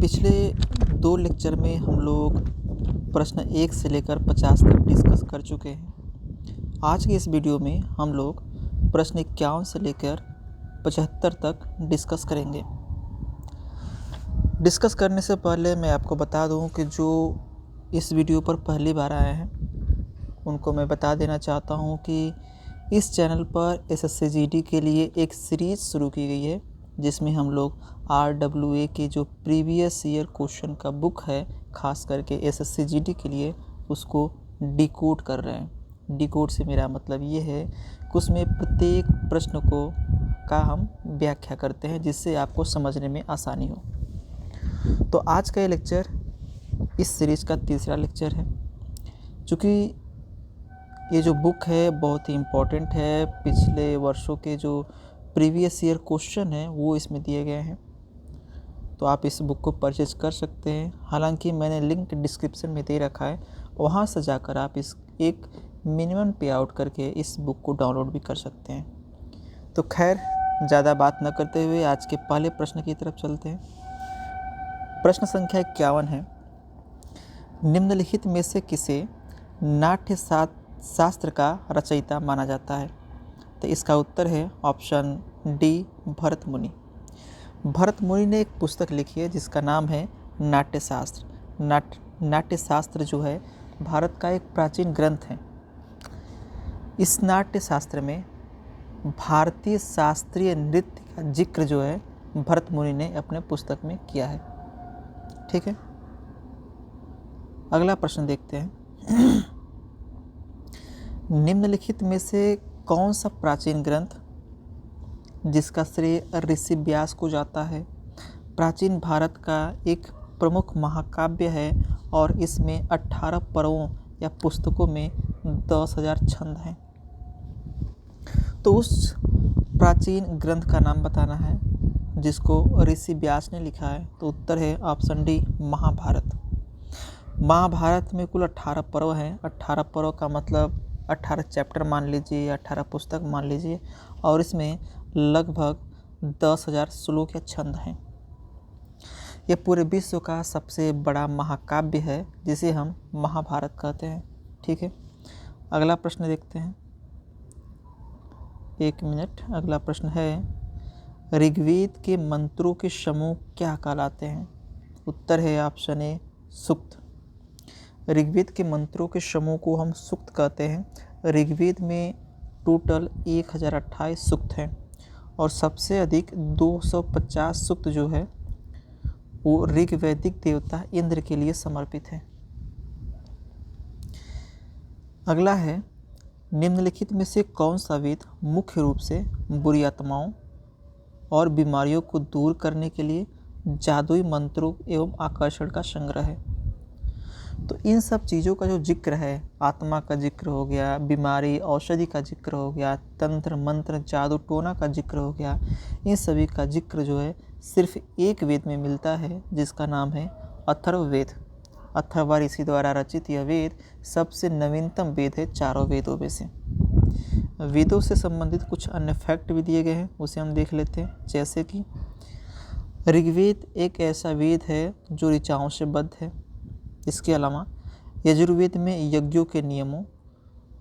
पिछले 2 लेक्चर में हम लोग प्रश्न 1 से लेकर 50 तक डिस्कस कर चुके हैं। आज के इस वीडियो में हम लोग प्रश्न 51 से लेकर 75 तक डिस्कस करेंगे। डिस्कस करने से पहले मैं आपको बता दूं कि जो इस वीडियो पर पहली बार आए हैं उनको मैं बता देना चाहता हूं कि इस चैनल पर SSC-GD के लिए एक सीरीज़ शुरू की गई है, जिसमें हम लोग RWA के जो प्रीवियस ईयर क्वेश्चन का बुक है, ख़ास करके SSC-GD के लिए, उसको डिकोड कर रहे हैं। डिकोड से मेरा मतलब ये है कि उसमें प्रत्येक प्रश्न का हम व्याख्या करते हैं, जिससे आपको समझने में आसानी हो। तो आज का ये लेक्चर इस सीरीज़ का तीसरा लेक्चर है। चूँकि ये जो बुक है बहुत ही इम्पोर्टेंट है, पिछले वर्षों के जो प्रीवियस ईयर क्वेश्चन हैं वो इसमें दिए गए हैं, तो आप इस बुक को परचेज कर सकते हैं। हालांकि मैंने लिंक डिस्क्रिप्शन में दे रखा है, वहाँ से जाकर आप इस एक मिनिमम पे आउट करके इस बुक को डाउनलोड भी कर सकते हैं। तो खैर, ज़्यादा बात न करते हुए आज के पहले प्रश्न की तरफ चलते हैं। प्रश्न संख्या 51 है, निम्नलिखित में से किसे नाट्य शास्त्र का रचयिता माना जाता है? तो इसका उत्तर है ऑप्शन डी, भरत मुनि। भरत मुनि ने एक पुस्तक लिखी है जिसका नाम है नाट्यशास्त्र। नाट्यशास्त्र जो है भारत का एक प्राचीन ग्रंथ है। इस नाट्यशास्त्र में भारतीय शास्त्रीय नृत्य का जिक्र जो है भरत मुनि ने अपने पुस्तक में किया है। ठीक है, अगला प्रश्न देखते हैं। निम्नलिखित में से कौन सा प्राचीन ग्रंथ जिसका श्रेय ऋषि व्यास को जाता है प्राचीन भारत का एक प्रमुख महाकाव्य है और इसमें 18 पर्वों या पुस्तकों में 10,000 छंद हैं? तो उस प्राचीन ग्रंथ का नाम बताना है जिसको ऋषि व्यास ने लिखा है। तो उत्तर है ऑप्शन डी, महाभारत। महाभारत में कुल 18 पर्व हैं। 18 पर्व का मतलब 18 चैप्टर मान लीजिए, 18 पुस्तक मान लीजिए, और इसमें लगभग 10,000 श्लोक या छंद हैं। यह पूरे विश्व का सबसे बड़ा महाकाव्य है जिसे हम महाभारत कहते हैं। ठीक है, अगला प्रश्न देखते हैं। 1 मिनट। अगला प्रश्न है, ऋग्वेद के मंत्रों के समूह क्या कहलाते हैं? उत्तर है ऑप्शन ए, सूक्त। ऋग्वेद के मंत्रों के समूह को हम सूक्त कहते हैं। ऋग्वेद में टोटल 1028 सूक्त हैं और सबसे अधिक 250 सूक्त जो है वो ऋग्वैदिक देवता इंद्र के लिए समर्पित है। अगला है, निम्नलिखित में से कौन सा वेद मुख्य रूप से बुरी आत्माओं और बीमारियों को दूर करने के लिए जादुई मंत्रों एवं आकर्षण का संग्रह है? तो इन सब चीज़ों का जो जिक्र है, आत्मा का जिक्र हो गया, बीमारी औषधि का जिक्र हो गया, तंत्र मंत्र जादू टोना का जिक्र हो गया, इन सभी का जिक्र जो है सिर्फ एक वेद में मिलता है जिसका नाम है अथर्ववेद। अथर्व ऋषि द्वारा रचित यह वेद सबसे नवीनतम वेद है चारों वेदों में से। वेदों से संबंधित कुछ अन्य फैक्ट भी दिए गए हैं, उसे हम देख लेते हैं। जैसे कि ऋग्वेद एक ऐसा वेद है जो ऋचाओं से बद्ध है। इसके अलावा यजुर्वेद में यज्ञों के नियमों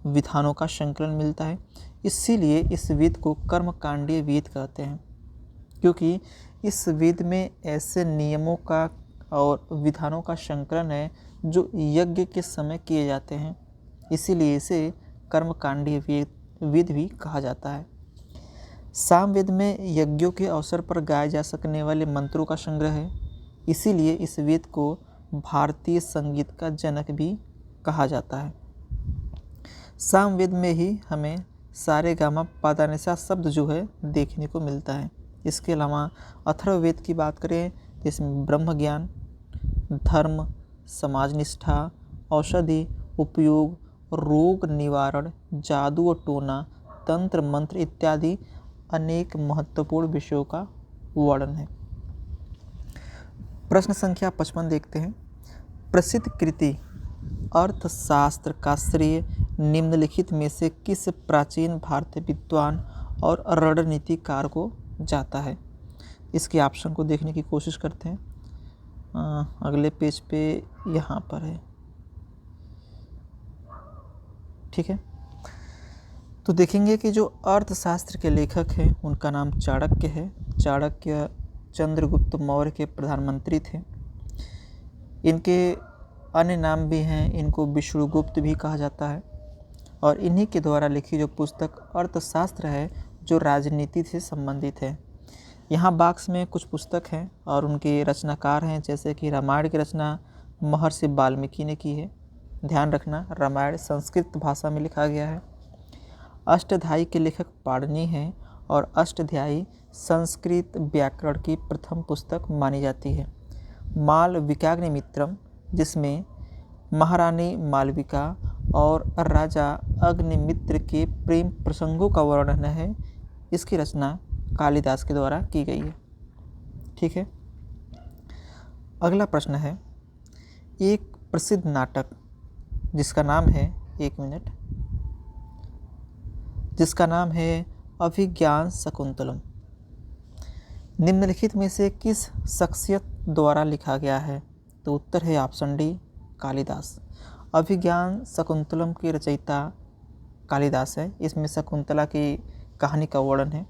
विधानों का संकलन मिलता है, इसीलिए इस वेद को कर्मकांडीय वेद कहते हैं, क्योंकि इस वेद में ऐसे नियमों का और विधानों का संकलन है जो यज्ञ के समय किए जाते हैं, इसीलिए इसे कर्मकांडीय वेद भी कहा जाता है। सामवेद में यज्ञों के अवसर पर गाए जा सकने वाले मंत्रों का संग्रह है, इसीलिए इस वेद को भारतीय संगीत का जनक भी कहा जाता है। सामवेद में ही हमें सारेगामा पादानिसा शब्द जो है देखने को मिलता है। इसके अलावा अथर्ववेद की बात करें तो इसमें ब्रह्म ज्ञान, धर्म, समाज निष्ठा, औषधि उपयोग, रोग निवारण, जादू और टोना, तंत्र मंत्र इत्यादि अनेक महत्वपूर्ण विषयों का वर्णन है। प्रश्न संख्या 55 देखते हैं। प्रसिद्ध कृति अर्थशास्त्र का श्रेय निम्नलिखित में से किस प्राचीन भारतीय विद्वान और रणनीतिकार को जाता है? इसके ऑप्शन को देखने की कोशिश करते हैं। अगले पेज पे यहाँ पर है। ठीक है, तो देखेंगे कि जो अर्थशास्त्र के लेखक हैं उनका नाम चाणक्य है। चाणक्य चंद्रगुप्त मौर्य के प्रधानमंत्री थे। इनके अन्य नाम भी हैं, इनको विष्णुगुप्त भी कहा जाता है। और इन्हीं के द्वारा लिखी जो पुस्तक अर्थशास्त्र है जो राजनीति से संबंधित है। यहाँ बॉक्स में कुछ पुस्तक हैं और उनके रचनाकार हैं, जैसे कि रामायण की रचना महर्षि वाल्मीकि ने की है। ध्यान रखना, रामायण संस्कृत भाषा में लिखा गया है। अष्टाध्यायी के लेखक पाणिनि हैं और अष्टाध्यायी संस्कृत व्याकरण की प्रथम पुस्तक मानी जाती है। मालविकाग्निमित्रम, जिसमें महारानी मालविका और राजा अग्निमित्र के प्रेम प्रसंगों का वर्णन है, इसकी रचना कालिदास के द्वारा की गई है। ठीक है, अगला प्रश्न है, एक प्रसिद्ध नाटक जिसका नाम है, एक मिनट, जिसका नाम है अभिज्ञान शकुंतलम, निम्नलिखित में से किस शख्सियत द्वारा लिखा गया है? तो उत्तर है ऑप्शन डी, कालिदास। अभिज्ञान शकुंतलम की रचयिता कालिदास है। इसमें शकुंतला की कहानी का वर्णन है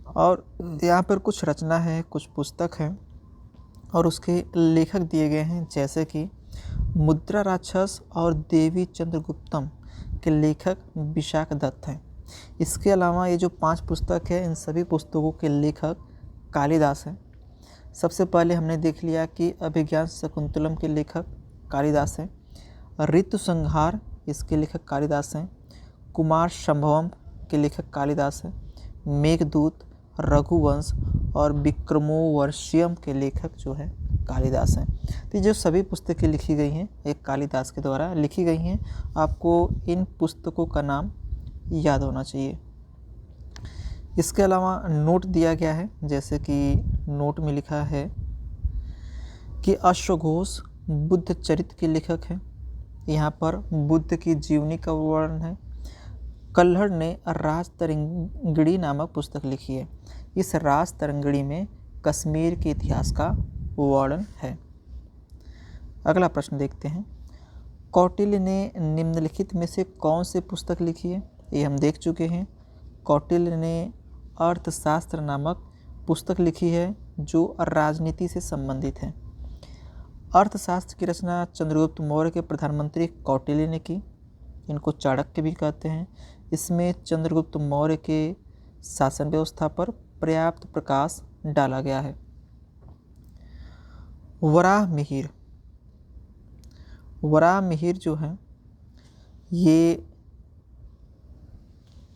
और यहाँ पर कुछ रचना है, कुछ पुस्तक हैं और उसके लेखक दिए गए हैं, जैसे कि मुद्रा राक्षस और देवी चंद्रगुप्तम के लेखक विशाख दत्त हैं। इसके अलावा ये जो 5 पुस्तक है, इन सभी पुस्तकों के लेखक कालिदास हैं। सबसे पहले हमने देख लिया कि अभिज्ञान शकुंतलम के लेखक कालिदास हैं। ऋतु संहार, इसके लेखक कालिदास हैं। कुमार संभवम के लेखक कालिदास हैं। मेघदूत, रघुवंश और विक्रमोर्वशीयम के लेखक जो है कालिदास हैं। तो जो सभी पुस्तकें लिखी गई हैं एक कालिदास के द्वारा लिखी गई हैं। आपको इन पुस्तकों का नाम याद होना चाहिए। इसके अलावा नोट दिया गया है, जैसे कि नोट में लिखा है कि अश्वघोष बुद्ध चरित्र के लेखक हैं। यहाँ पर बुद्ध की जीवनी का वर्णन है। कल्हड़ ने राजतरंगिणी नामक पुस्तक लिखी है। इस राजतरंगिणी में कश्मीर के इतिहास का वर्णन है। अगला प्रश्न देखते हैं, कौटिल्य ने निम्नलिखित में से कौन सी पुस्तक लिखी है? ये हम देख चुके हैं। कौटिल्य ने अर्थशास्त्र नामक पुस्तक लिखी है जो राजनीति से संबंधित है। अर्थशास्त्र की रचना चंद्रगुप्त मौर्य के प्रधानमंत्री कौटिल्य ने की। इनको चाणक्य भी कहते हैं। इसमें चंद्रगुप्त मौर्य के शासन व्यवस्था पर पर्याप्त प्रकाश डाला गया है। वराहमिहिर, वराहमिहिर जो है ये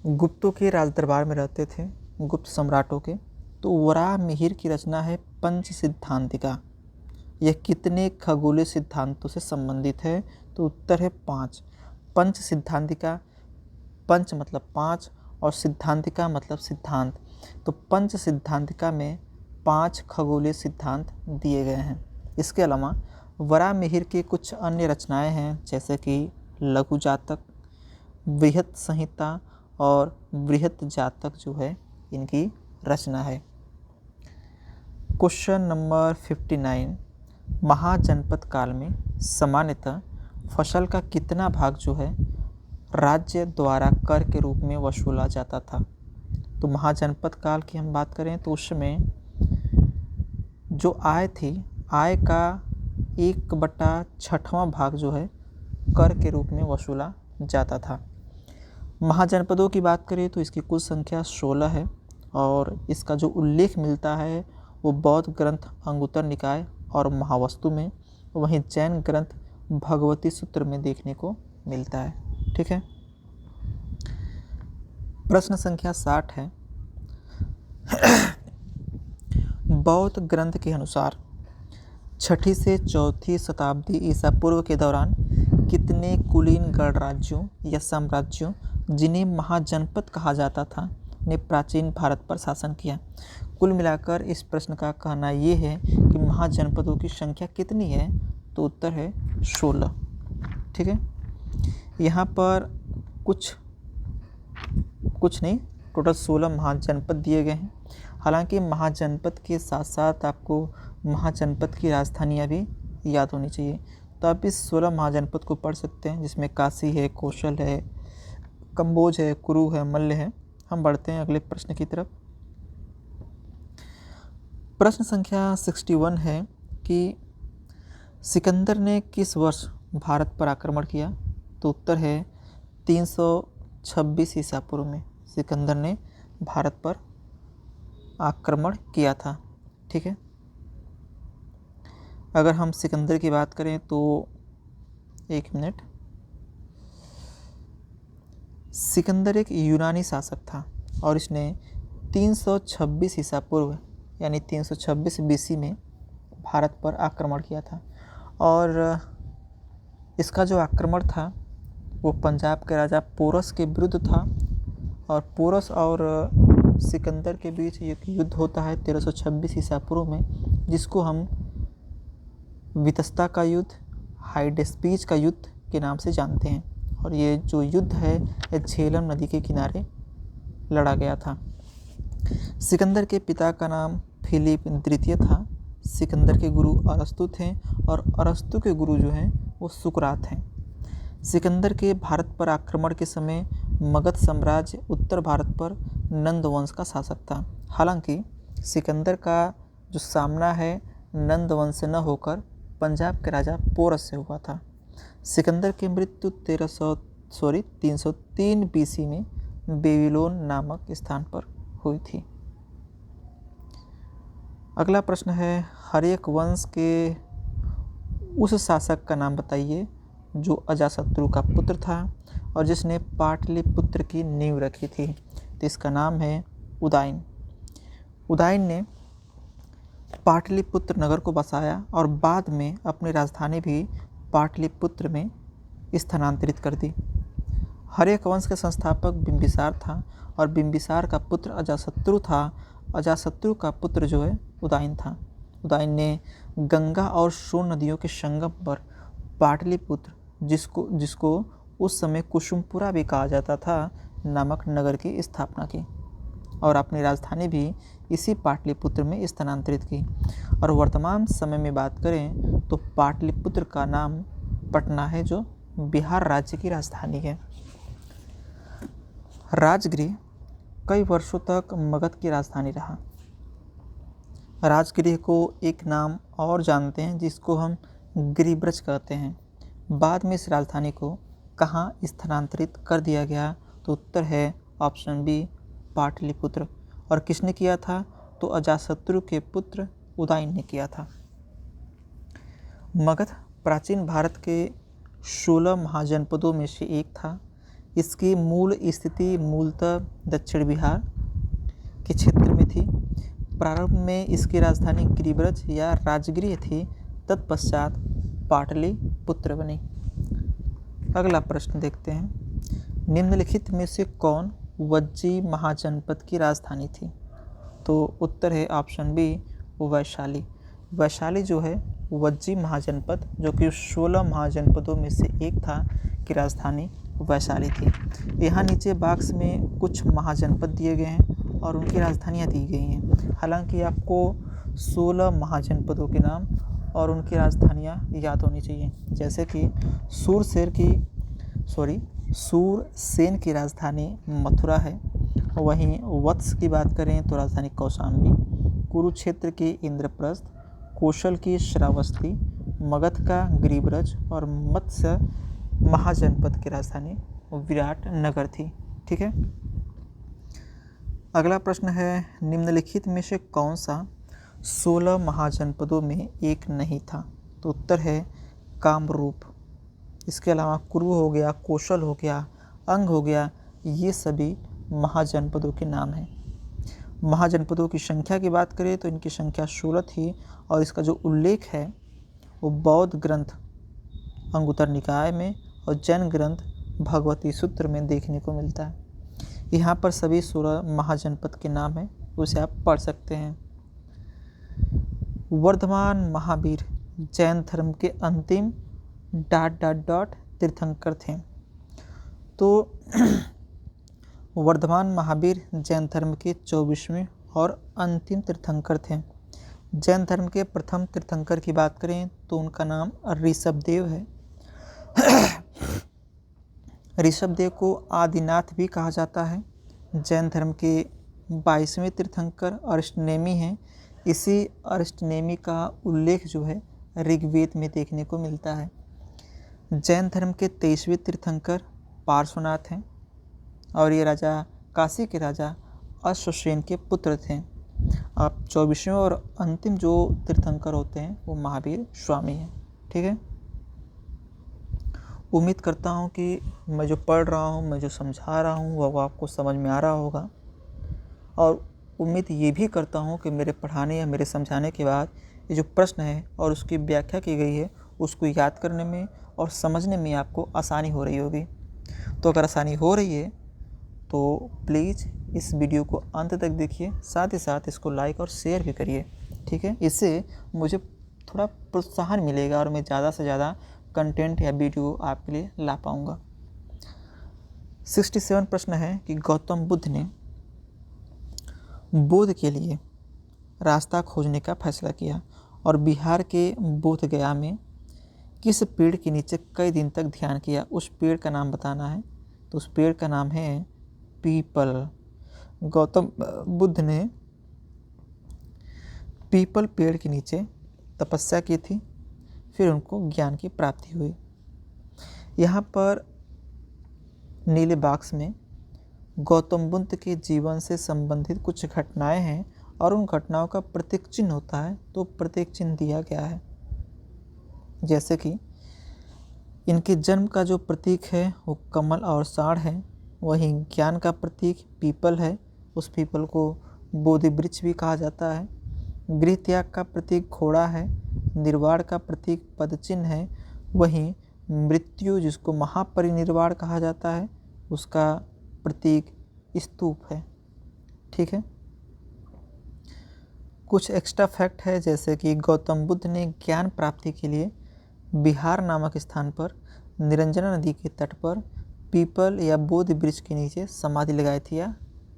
गुप्तों के राजदरबार में रहते थे, गुप्त सम्राटों के। तो वराहमिहिर की रचना है पंच सिद्धांतिका। यह कितने खगोलीय सिद्धांतों से संबंधित है? तो उत्तर है 5। पंच सिद्धांतिका, पंच मतलब 5 और सिद्धांतिका मतलब सिद्धांत। तो पंच सिद्धांतिका में 5 खगोलीय सिद्धांत दिए गए हैं। इसके अलावा वराहमिहिर की कुछ अन्य रचनाएं हैं, जैसे कि लघु जातक, बृहत संहिता और बृहत जातक जो है इनकी रचना है। क्वेश्चन नंबर 59, महाजनपद काल में सामान्यतः फसल का कितना भाग जो है राज्य द्वारा कर के रूप में वसूला जाता था? तो महाजनपद काल की हम बात करें तो उसमें जो आय थी, आय का 1/6वां भाग जो है कर के रूप में वसूला जाता था। महाजनपदों की बात करें तो इसकी कुल संख्या 16 है और इसका जो उल्लेख मिलता है वो बौद्ध ग्रंथ अंगुत्तर निकाय और महावस्तु में, वहीं जैन ग्रंथ भगवती सूत्र में देखने को मिलता है। ठीक है, प्रश्न संख्या 60 है, बौद्ध ग्रंथ के अनुसार 6ठी से 4ठी शताब्दी ईसा पूर्व के दौरान कितने कुलीन गणराज्यों या साम्राज्यों, जिन्हें महाजनपद कहा जाता था, ने प्राचीन भारत पर शासन किया? कुल मिलाकर इस प्रश्न का कहना ये है कि महाजनपदों की संख्या कितनी है? तो उत्तर है 16। ठीक है, यहाँ पर कुछ नहीं, टोटल 16 महाजनपद दिए गए हैं। हालांकि महाजनपद के साथ साथ आपको महाजनपद की राजधानियाँ भी याद होनी चाहिए। तो आप इस 16 महाजनपद को पढ़ सकते हैं, जिसमें काशी है, कौशल है, कंबोज है, कुरु है, मल्ल है। हम बढ़ते हैं अगले प्रश्न की तरफ। प्रश्न संख्या 61 है कि सिकंदर ने किस वर्ष भारत पर आक्रमण किया? तो उत्तर है 326 ईसा पूर्व में सिकंदर ने भारत पर आक्रमण किया था। ठीक है, अगर हम सिकंदर की बात करें तो 1 मिनट। सिकंदर एक यूनानी शासक था और इसने 326 ईसा पूर्व यानी 326 बीसी में भारत पर आक्रमण किया था। और इसका जो आक्रमण था वो पंजाब के राजा पोरस के विरुद्ध था। और पोरस और सिकंदर के बीच एक युद्ध होता है 1326 ईसा पूर्व में, जिसको हम वितस्ता का युद्ध, हाइडेस्पीच का युद्ध के नाम से जानते हैं। और ये जो युद्ध है ये झेलम नदी के किनारे लड़ा गया था। सिकंदर के पिता का नाम फिलिप द्वितीय था। सिकंदर के गुरु अरस्तु थे और अरस्तु के गुरु जो हैं वो सुकरात हैं। सिकंदर के भारत पर आक्रमण के समय मगध साम्राज्य उत्तर भारत पर नंद वंश का शासक था। हालांकि सिकंदर का जो सामना है नंद वंश से न होकर पंजाब के राजा पोरस से हुआ था। सिकंदर की मृत्यु 303 बीसी में बेबीलोन नामक स्थान पर हुई थी। अगला प्रश्न है, हर्यक वंश के उस शासक का नाम बताइए जो अजातशत्रु का पुत्र था और जिसने पाटलिपुत्र की नींव रखी थी। तो इसका नाम है उदयन। उदयन ने पाटलिपुत्र नगर को बसाया और बाद में अपनी राजधानी भी पाटलिपुत्र में स्थानांतरित कर दी। हर्यक वंश के संस्थापक बिंबिसार था और बिंबिसार का पुत्र अजातशत्रु था। अजातशत्रु का पुत्र जो है उदयन था। उदयन ने गंगा और सोन नदियों के संगम पर पाटलिपुत्र, जिसको उस समय कुसुमपुरा भी कहा जाता था, नामक नगर की स्थापना की और अपनी राजधानी भी इसी पाटलिपुत्र में स्थानांतरित की। और वर्तमान समय में बात करें तो पाटलिपुत्र का नाम पटना है, जो बिहार राज्य की राजधानी है। राजगृह कई वर्षों तक मगध की राजधानी रहा। राजगृह को एक नाम और जानते हैं जिसको हम गिरिब्रज कहते हैं। बाद में इस राजधानी को कहाँ स्थानांतरित कर दिया गया? तो उत्तर है ऑप्शन बी, पाटलिपुत्र। और किसने किया था? तो अजातशत्रु के पुत्र उदयन ने किया था। मगध प्राचीन भारत के 16 महाजनपदों में से एक था। इसकी मूल स्थिति मूलतः दक्षिण बिहार के क्षेत्र में थी। प्रारंभ में इसकी राजधानी गिरिब्रज या राजगृह थी, तत्पश्चात पाटलिपुत्र बनी। अगला प्रश्न देखते हैं, निम्नलिखित में से कौन वज्जी महाजनपद की राजधानी थी? तो उत्तर है ऑप्शन बी, वैशाली। वैशाली जो है वज्जी महाजनपद, जो कि 16 महाजनपदों में से एक था, की राजधानी वैशाली थी। यहाँ नीचे बॉक्स में कुछ महाजनपद दिए गए हैं और उनकी राजधानियाँ दी गई हैं। हालांकि आपको 16 महाजनपदों के नाम और उनकी राजधानियाँ याद होनी चाहिए, जैसे कि सूरसेन की राजधानी मथुरा है। वहीं वत्स की बात करें तो राजधानी कौशाम्बी, कुरुक्षेत्र की इंद्रप्रस्थ, कौशल की श्रावस्ती, मगध का गिरिब्रज और मत्स्य महाजनपद की राजधानी विराट नगर थी। ठीक है, अगला प्रश्न है, निम्नलिखित में से कौन सा 16 महाजनपदों में एक नहीं था? तो उत्तर है कामरूप। इसके अलावा कुरु हो गया, कौशल हो गया, अंग हो गया, ये सभी महाजनपदों के नाम हैं। महाजनपदों की संख्या की बात करें तो इनकी संख्या 16 थी और इसका जो उल्लेख है वो बौद्ध ग्रंथ अंगुत्तर निकाय में और जैन ग्रंथ भगवती सूत्र में देखने को मिलता है। यहाँ पर सभी 16 महाजनपद के नाम हैं, उसे आप पढ़ सकते हैं। वर्धमान महावीर जैन धर्म के अंतिम ... तीर्थंकर थे। तो वर्धमान महावीर जैन धर्म के 24वें और अंतिम तीर्थंकर थे। जैन धर्म के प्रथम तीर्थंकर की बात करें तो उनका नाम ऋषभदेव है। ऋषभदेव को आदिनाथ भी कहा जाता है। जैन धर्म के 22वें तीर्थंकर अरिष्टनेमी हैं। इसी अरिष्टनेमी का उल्लेख जो है ऋग्वेद में देखने को मिलता है। जैन धर्म के 23वें तीर्थंकर पार्श्वनाथ हैं और ये राजा काशी के राजा अश्वसेन के पुत्र थे। अब 24वें और अंतिम जो तीर्थंकर होते हैं वो महावीर स्वामी हैं। ठीक है, उम्मीद करता हूँ कि मैं जो पढ़ रहा हूँ, मैं जो समझा रहा हूँ वो आपको समझ में आ रहा होगा, और उम्मीद ये भी करता हूँ कि मेरे पढ़ाने या मेरे समझाने के बाद ये जो प्रश्न है और उसकी व्याख्या की गई है उसको याद करने में और समझने में आपको आसानी हो रही होगी। तो अगर आसानी हो रही है तो प्लीज़ इस वीडियो को अंत तक देखिए, साथ ही साथ इसको लाइक और शेयर भी करिए। ठीक है, इससे मुझे थोड़ा प्रोत्साहन मिलेगा और मैं ज़्यादा से ज़्यादा कंटेंट या वीडियो आपके लिए ला पाऊँगा। 67 प्रश्न है कि गौतम बुद्ध ने बोध के लिए रास्ता खोजने का फैसला किया और बिहार के बोध गया में किस पेड़ के नीचे कई दिन तक ध्यान किया। उस पेड़ का नाम बताना है। तो उस पेड़ का नाम है पीपल। गौतम बुद्ध ने पीपल पेड़ के नीचे तपस्या की थी, फिर उनको ज्ञान की प्राप्ति हुई। यहाँ पर नीले बॉक्स में गौतम बुद्ध के जीवन से संबंधित कुछ घटनाएं हैं और उन घटनाओं का प्रतीक चिन्ह होता है, तो प्रतीक चिन्ह दिया गया है। जैसे कि इनके जन्म का जो प्रतीक है वो कमल और साड़ है, वहीं ज्ञान का प्रतीक पीपल है, उस पीपल को बोधि वृक्ष भी कहा जाता है। गृह त्याग का प्रतीक घोड़ा है, निर्वाण का प्रतीक पदचिन्ह है, वहीं मृत्यु जिसको महापरिनिर्वाण कहा जाता है उसका प्रतीक स्तूप है। ठीक है, कुछ एक्स्ट्रा फैक्ट है जैसे कि गौतम बुद्ध ने ज्ञान प्राप्ति के लिए बिहार नामक स्थान पर निरंजना नदी के तट पर पीपल या बोधि वृक्ष के नीचे समाधि लगाई थी या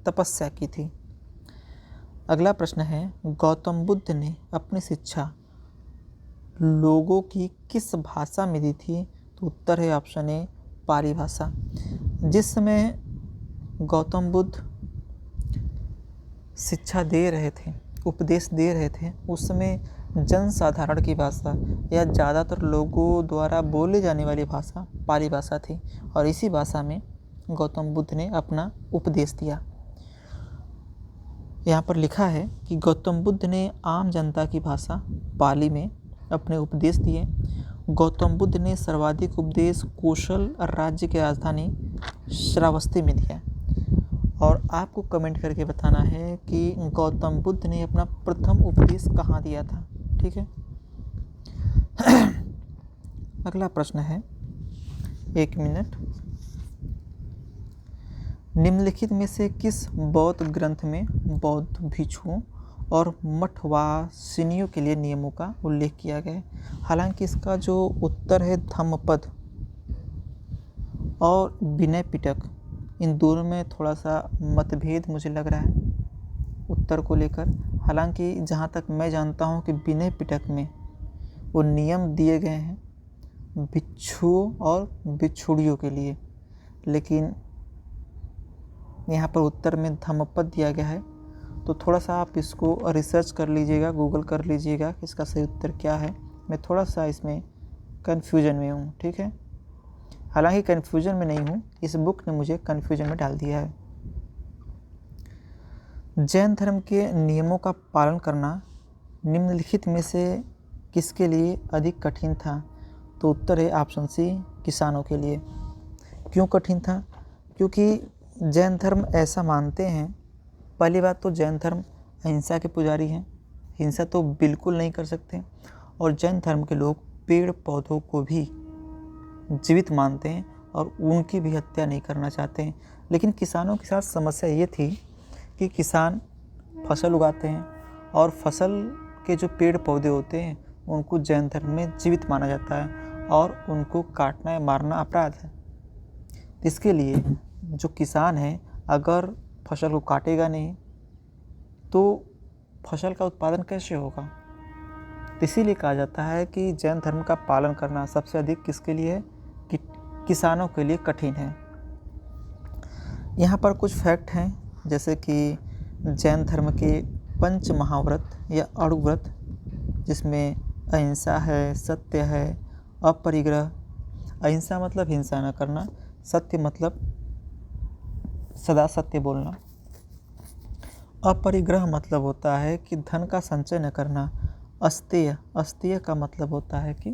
तपस्या की थी। अगला प्रश्न है गौतम बुद्ध ने अपनी शिक्षा लोगों की किस भाषा में दी थी। तो उत्तर है ऑप्शन ए पाली भाषा। जिस समय गौतम बुद्ध शिक्षा दे रहे थे, उपदेश दे रहे थे, उस समय जन साधारण की भाषा या ज़्यादातर लोगों द्वारा बोले जाने वाली भाषा पाली भाषा थी और इसी भाषा में गौतम बुद्ध ने अपना उपदेश दिया। यहाँ पर लिखा है कि गौतम बुद्ध ने आम जनता की भाषा पाली में अपने उपदेश दिए। गौतम बुद्ध ने सर्वाधिक उपदेश कौशल राज्य की राजधानी श्रावस्ती में दिया। और आपको कमेंट करके बताना है कि गौतम बुद्ध ने अपना प्रथम उपदेश कहाँ दिया था। ठीक है। अगला प्रश्न है, 1 मिनट। निम्नलिखित में से किस बौद्ध ग्रंथ में बौद्ध भिक्षुओं और मठवासिनियों के लिए नियमों का उल्लेख किया गया है। हालांकि इसका जो उत्तर है धम्मपद और विनय पिटक, इन दोनों में थोड़ा सा मतभेद मुझे लग रहा है उत्तर को लेकर। हालांकि जहाँ तक मैं जानता हूँ कि विनय पिटक में वो नियम दिए गए हैं भिक्षुओं और भिक्षुड़ियों के लिए, लेकिन यहाँ पर उत्तर में धम्मपद दिया गया है। तो थोड़ा सा आप इसको रिसर्च कर लीजिएगा, गूगल कर लीजिएगा कि इसका सही उत्तर क्या है। मैं थोड़ा सा इसमें कन्फ्यूजन में हूँ। ठीक है, हालांकि कन्फ्यूजन में नहीं हूँ, इस बुक ने मुझे कन्फ्यूजन में डाल दिया है। जैन धर्म के नियमों का पालन करना निम्नलिखित में से किसके लिए अधिक कठिन था। तो उत्तर है ऑप्शन सी किसानों के लिए। क्यों कठिन था? क्योंकि जैन धर्म ऐसा मानते हैं, पहली बात तो जैन धर्म अहिंसा के पुजारी हैं, हिंसा तो बिल्कुल नहीं कर सकते, और जैन धर्म के लोग पेड़ पौधों को भी जीवित मानते हैं और उनकी भी हत्या नहीं करना चाहते हैं। लेकिन किसानों के साथ समस्या ये थी कि किसान फसल उगाते हैं और फसल के जो पेड़ पौधे होते हैं उनको जैन धर्म में जीवित माना जाता है और उनको काटना या मारना अपराध है। इसके लिए जो किसान है अगर फसल को काटेगा नहीं तो फसल का उत्पादन कैसे होगा, तो इसीलिए कहा जाता है कि जैन धर्म का पालन करना सबसे अधिक किसके लिए है, कि किसानों के लिए कठिन है। यहाँ पर कुछ फैक्ट हैं, जैसे कि जैन धर्म के पंच महाव्रत या अणुव्रत, जिसमें अहिंसा है, सत्य है, अपरिग्रह। अहिंसा मतलब हिंसा न करना, सत्य मतलब सदा सत्य बोलना, अपरिग्रह मतलब होता है कि धन का संचय न करना, अस्तेय, अस्तेय का मतलब होता है कि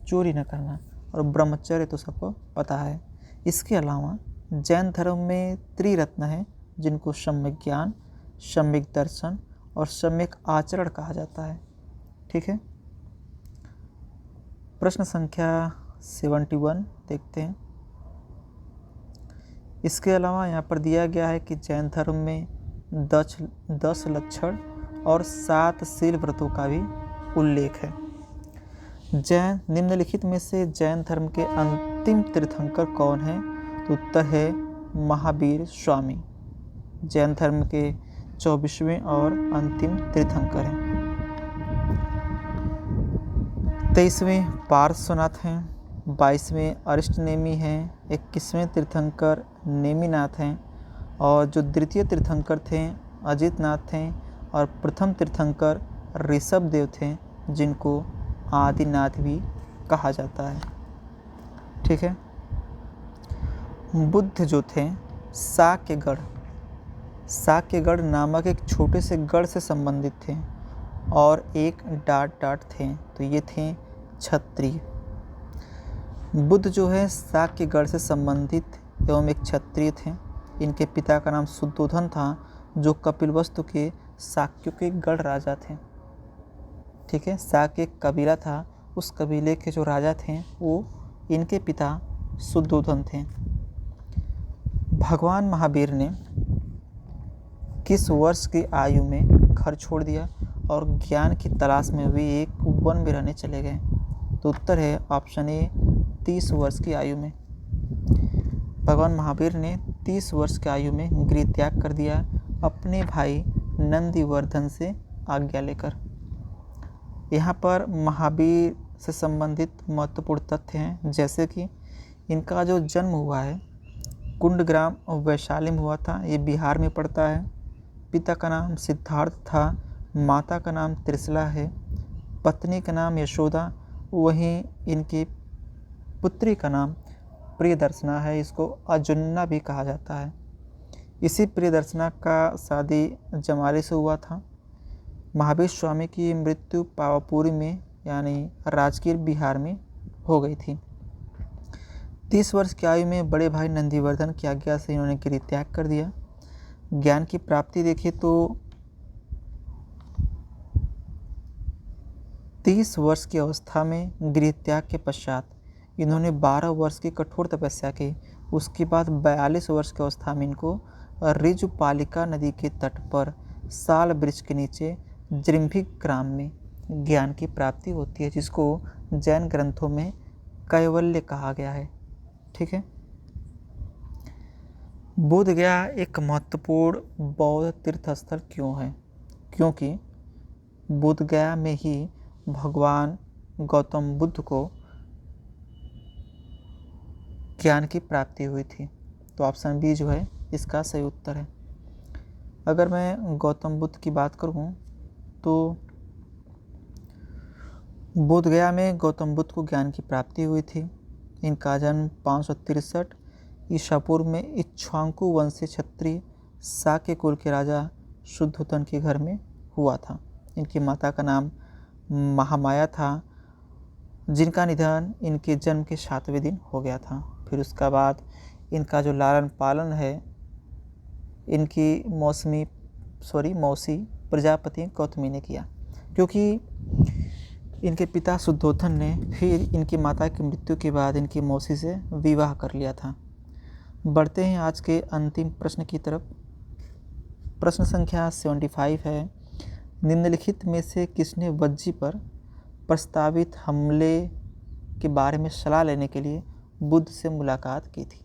चोरी न करना, और ब्रह्मचर्य तो सबको पता है। इसके अलावा जैन धर्म में त्रिरत्न है, जिनको सम्यक ज्ञान, सम्यक दर्शन और सम्यक आचरण कहा जाता है। ठीक है, प्रश्न संख्या 71 देखते हैं। इसके अलावा यहाँ पर दिया गया है कि जैन धर्म में 10 लक्षण और 7 शील व्रतों का भी उल्लेख है। जैन निम्नलिखित में से जैन धर्म के अंतिम तीर्थंकर कौन है? तो उत्तर है महावीर स्वामी, जैन धर्म के 24वें और अंतिम तीर्थंकर हैं। 23वें पार्श्वनाथ हैं, 22वें अरिष्टनेमी हैं, 21वें तीर्थंकर नेमिनाथ हैं, और जो द्वितीय तीर्थंकर थे अजितनाथ थे, और प्रथम तीर्थंकर ऋषभदेव थे, जिनको आदिनाथ भी कहा जाता है। ठीक है, बुद्ध जो थे साक्यगढ़ नामक एक छोटे से गढ़ से संबंधित थे, और एक डाट थे, तो ये थे क्षत्रिय। बुद्ध जो है साक्यगढ़ से संबंधित एवं एक क्षत्रिय थे। इनके पिता का नाम शुद्धोधन था, जो कपिलवस्तु के शाक्यों के गढ़ राजा थे। ठीक है, शाक्य एक कबीला था, उस कबीले के जो राजा थे वो इनके पिता शुद्धोधन थे। भगवान महावीर ने किस वर्ष की आयु में घर छोड़ दिया और ज्ञान की तलाश में वे एक वन में रहने चले गए? तो उत्तर है ऑप्शन ए 30 वर्ष की आयु में। भगवान महावीर ने 30 वर्ष की आयु में गृह त्याग कर दिया, अपने भाई नंदीवर्धन से आज्ञा लेकर। यहाँ पर महावीर से संबंधित महत्वपूर्ण तथ्य हैं, जैसे कि इनका जो जन्म हुआ है कुंडग्राम वैशाली में हुआ था, ये बिहार में पड़ता है। पिता का नाम सिद्धार्थ था, माता का नाम त्रिशला है, पत्नी का नाम यशोदा, वहीं इनकी पुत्री का नाम प्रियदर्शना है। इसको अजुन्ना भी कहा जाता है। इसी प्रियदर्शना का शादी जमाली से हुआ था। महावीर स्वामी की मृत्यु पावापुरी में यानी राजगीर बिहार में हो गई थी। 30 वर्ष की आयु में बड़े भाई नंदीवर्धन की आज्ञा से इन्होंने गृह त्याग कर दिया। ज्ञान की प्राप्ति देखिए तो 30 वर्ष की अवस्था में गृह त्याग के पश्चात इन्होंने 12 वर्ष की कठोर तपस्या की। उसके बाद 42 वर्ष की अवस्था में इनको ऋजुपालिका नदी के तट पर साल वृक्ष के नीचे जृंभिक ग्राम में ज्ञान की प्राप्ति होती है, जिसको जैन ग्रंथों में कैवल्य कहा गया है। ठीक है, बोध गया एक महत्वपूर्ण बौद्ध तीर्थस्थल क्यों है? क्योंकि बोध गया में ही भगवान गौतम बुद्ध को ज्ञान की प्राप्ति हुई थी। तो ऑप्शन बी जो है इसका सही उत्तर है। अगर मैं गौतम बुद्ध की बात करूं तो बोध गया में गौतम बुद्ध को ज्ञान की प्राप्ति हुई थी। इनका जन्म 563 ईसा पूर्व में इक्ष्वाकु वंशीय क्षत्रिय शाक्य कुल के राजा शुद्धोधन के घर में हुआ था। इनकी माता का नाम महामाया था, जिनका निधन इनके जन्म के 7वें दिन हो गया था। फिर उसका बाद इनका जो लालन पालन है इनकी मौसी प्रजापति गौतमी ने किया, क्योंकि इनके पिता शुद्धोधन ने फिर इनकी माता की मृत्यु के बाद इनकी मौसी से विवाह कर लिया था। बढ़ते हैं आज के अंतिम प्रश्न की तरफ। प्रश्न संख्या 75 है, निम्नलिखित में से किसने वज्जी पर प्रस्तावित हमले के बारे में सलाह लेने के लिए बुद्ध से मुलाकात की थी?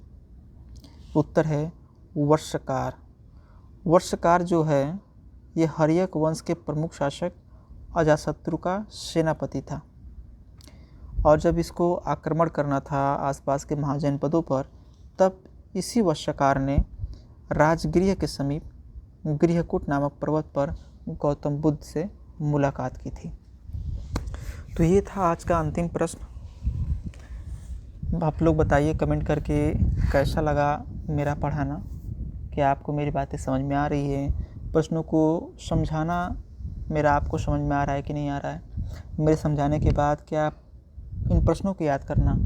उत्तर है वर्षकार। वर्षकार जो है ये हर्यक वंश के प्रमुख शासक अजातशत्रु का सेनापति था और जब इसको आक्रमण करना था आसपास के महाजनपदों पर, तब इसी वश्यकार ने राजगृह के समीप गृहकूट नामक पर्वत पर गौतम बुद्ध से मुलाकात की थी। तो ये था आज का अंतिम प्रश्न। आप लोग बताइए कमेंट करके कैसा लगा मेरा पढ़ाना, क्या आपको मेरी बातें समझ में आ रही है, प्रश्नों को समझाना मेरा आपको समझ में आ रहा है कि नहीं आ रहा है। मेरे समझाने के बाद क्या आप इन प्रश्नों को याद करना,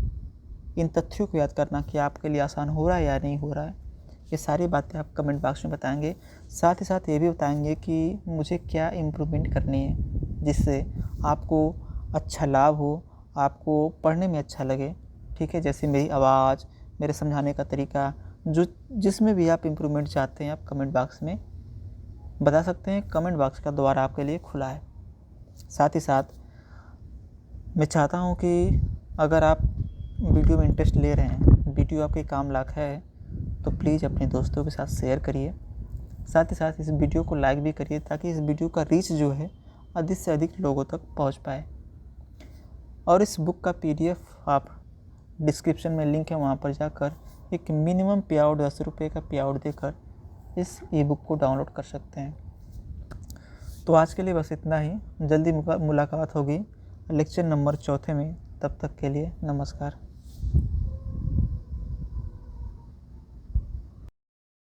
इन तथ्यों को याद करना कि आपके लिए आसान हो रहा है या नहीं हो रहा है, ये सारी बातें आप कमेंट बॉक्स में बताएंगे। साथ ही साथ ये भी बताएंगे कि मुझे क्या इम्प्रूवमेंट करनी है जिससे आपको अच्छा लाभ हो, आपको पढ़ने में अच्छा लगे। ठीक है, जैसे मेरी आवाज़, मेरे समझाने का तरीका, जिसमें भी आप इम्प्रूवमेंट चाहते हैं आप कमेंट बॉक्स में बता सकते हैं। कमेंट बॉक्स का द्वार आपके लिए खुला है। साथ ही साथ मैं चाहता हूँ कि अगर आप वीडियो में इंटरेस्ट ले रहे हैं, वीडियो आपके काम लायक है, तो प्लीज़ अपने दोस्तों के साथ शेयर करिए। साथ ही साथ इस वीडियो को लाइक भी करिए ताकि इस वीडियो का रीच जो है अधिक से अधिक लोगों तक पहुंच पाए। और इस बुक का PDF आप डिस्क्रिप्शन में लिंक है, वहां पर जाकर एक मिनिमम पे आउट 10 रुपये का पे आउट देकर इस ई-बुक को डाउनलोड कर सकते हैं। तो आज के लिए बस इतना ही। जल्दी मुलाकात होगी लेक्चर नंबर 4 में। तब तक के लिए नमस्कार।